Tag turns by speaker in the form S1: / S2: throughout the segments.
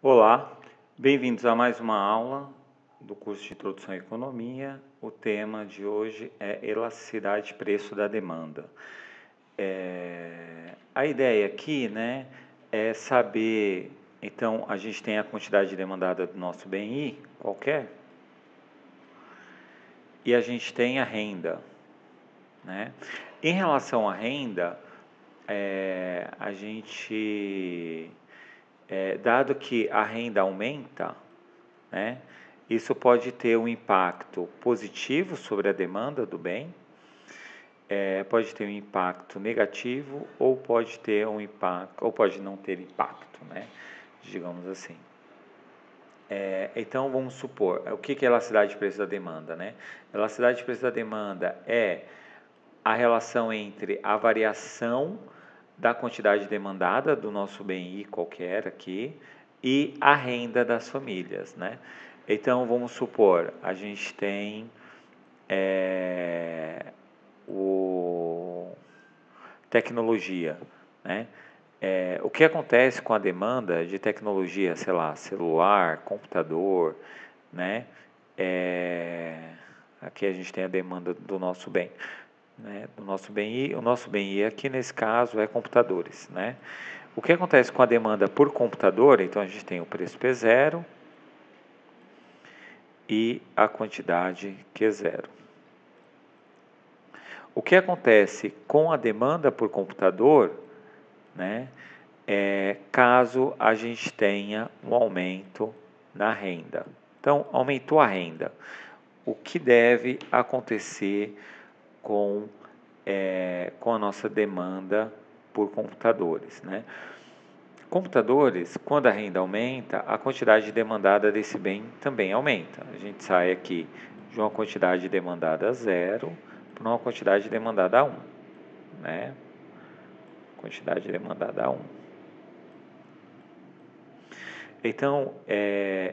S1: Olá, bem-vindos a mais uma aula do curso de Introdução à Economia. O tema de hoje é elasticidade de preço da demanda. A ideia aqui, é saber, então, a gente tem a quantidade demandada do nosso bem qualquer, e a gente tem a renda, né? Em relação à renda, a gente, dado que a renda aumenta, né? Isso pode ter um impacto positivo sobre a demanda do bem, pode ter um impacto negativo ou pode ter um impacto, ou pode não ter impacto, né? Digamos assim. Então vamos supor, o que é elasticidade de preço da demanda, né? Elasticidade de preço da demanda é a relação entre a variação da quantidade demandada do nosso bem qualquer aqui e a renda das famílias, né? Então vamos supor, a gente tem o tecnologia, né? O que acontece com a demanda de tecnologia, sei lá, celular, computador, né? Aqui a gente tem a demanda do nosso bem, né? Do nosso bem o nosso bem aqui nesse caso é computadores, né? O que acontece com a demanda por computador? Então a gente tem o preço P0 e a quantidade Q0. O que acontece com a demanda por computador, né, caso a gente tenha um aumento na renda. Então, aumentou a renda. O que deve acontecer com a nossa demanda por computadores, né? Computadores, quando a renda aumenta, a quantidade demandada desse bem também aumenta. A gente sai aqui de uma quantidade demandada 0 para uma quantidade demandada 1, né? Quantidade demandada 1. Então,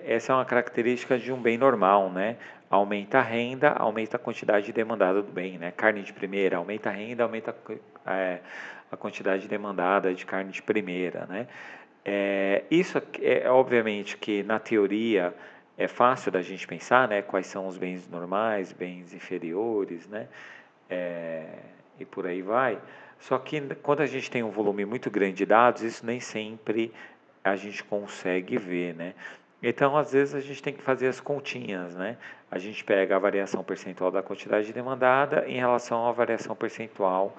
S1: essa é uma característica de um bem normal, né? Aumenta a renda, aumenta a quantidade demandada do bem, né? Carne de primeira, aumenta a renda, aumenta a quantidade demandada de carne de primeira, né? Isso é obviamente que na teoria é fácil da gente pensar, né? Quais são os bens normais, bens inferiores, né? E por aí vai. Só que quando a gente tem um volume muito grande de dados, isso nem sempre a gente consegue ver, né? Então, às vezes, a gente tem que fazer as continhas, né? A gente pega a variação percentual da quantidade demandada em relação à variação percentual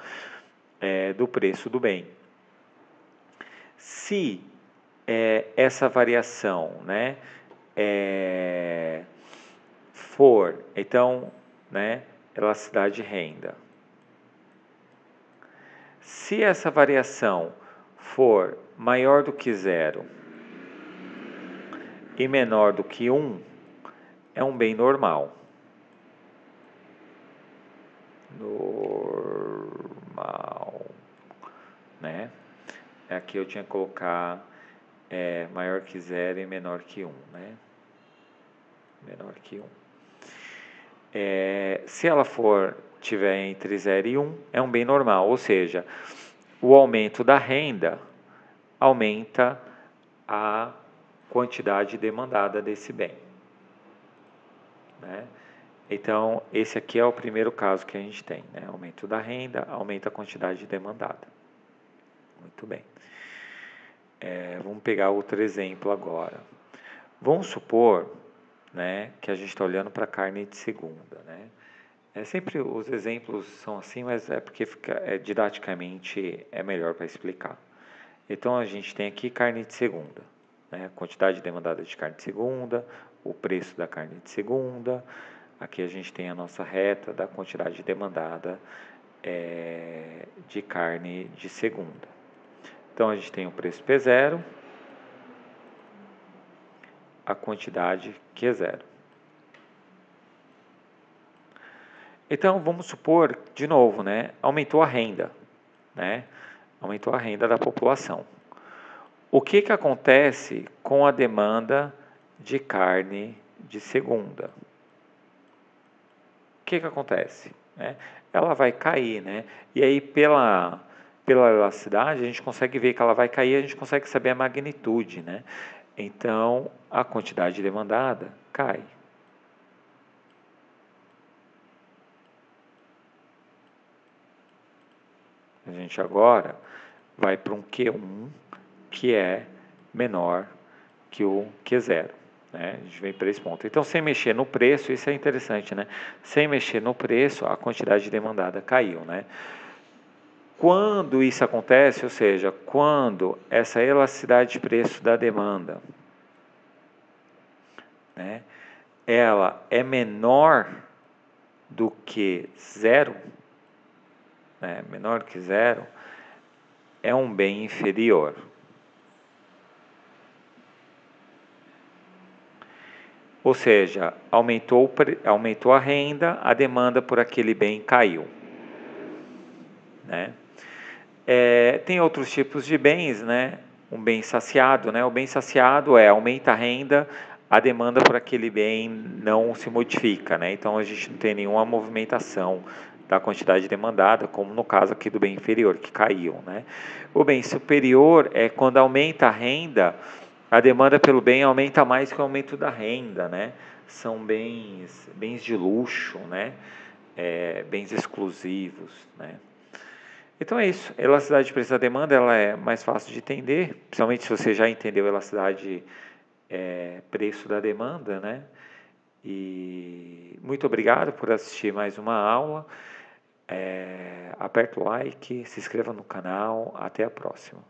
S1: do preço do bem. Se essa variação, né, for, então, né, elasticidade de renda. Se essa variação for maior do que 0 e menor do que 1, é um bem normal. Normal, né? Aqui eu tinha que colocar maior que 0 e menor que 1, né? Menor que 1. Se ela tiver entre 0 e 1, é um bem normal, ou seja, o aumento da renda aumenta a quantidade demandada desse bem, né? Então, esse aqui é o primeiro caso que a gente tem, né? Aumento da renda, aumenta a quantidade demandada. Muito bem. Vamos pegar outro exemplo agora. Vamos supor, né, que a gente está olhando para carne de segunda, né? Sempre os exemplos são assim, mas é porque didaticamente é melhor para explicar. Então, a gente tem aqui carne de segunda, né? Quantidade demandada de carne de segunda, o preço da carne de segunda. Aqui a gente tem a nossa reta da quantidade demandada de carne de segunda. Então, a gente tem o preço P0, a quantidade Q0. Então, vamos supor, de novo, né, aumentou a renda, né? Aumentou a renda da população. O que acontece com a demanda de carne de segunda? O que acontece? Né? Ela vai cair, né? E aí, pela elasticidade, a gente consegue ver que ela vai cair, a gente consegue saber a magnitude, né? Então, a quantidade demandada cai. A gente agora vai para um Q1 que é menor que o Q0. Né? A gente vem para esse ponto. Então, sem mexer no preço, isso é interessante, né? Sem mexer no preço, a quantidade demandada caiu, né? Quando isso acontece, ou seja, quando essa elasticidade de preço da demanda, né, ela é menor do que zero, né, menor que zero, é um bem inferior. Ou seja, aumentou a renda, a demanda por aquele bem caiu. Né? Tem outros tipos de bens, né? Um bem saciado, né? O bem saciado aumenta a renda, a demanda por aquele bem não se modifica, né? Então a gente não tem nenhuma movimentação da quantidade demandada, como no caso aqui do bem inferior, que caiu, né? O bem superior é quando aumenta a renda, a demanda pelo bem aumenta mais que o aumento da renda, né? São bens de luxo, né? Bens exclusivos, né? Então é isso. A elasticidade de preço da demanda ela é mais fácil de entender, principalmente se você já entendeu a elasticidade preço da demanda, né? E muito obrigado por assistir mais uma aula. Aperta o like, se inscreva no canal. Até a próxima.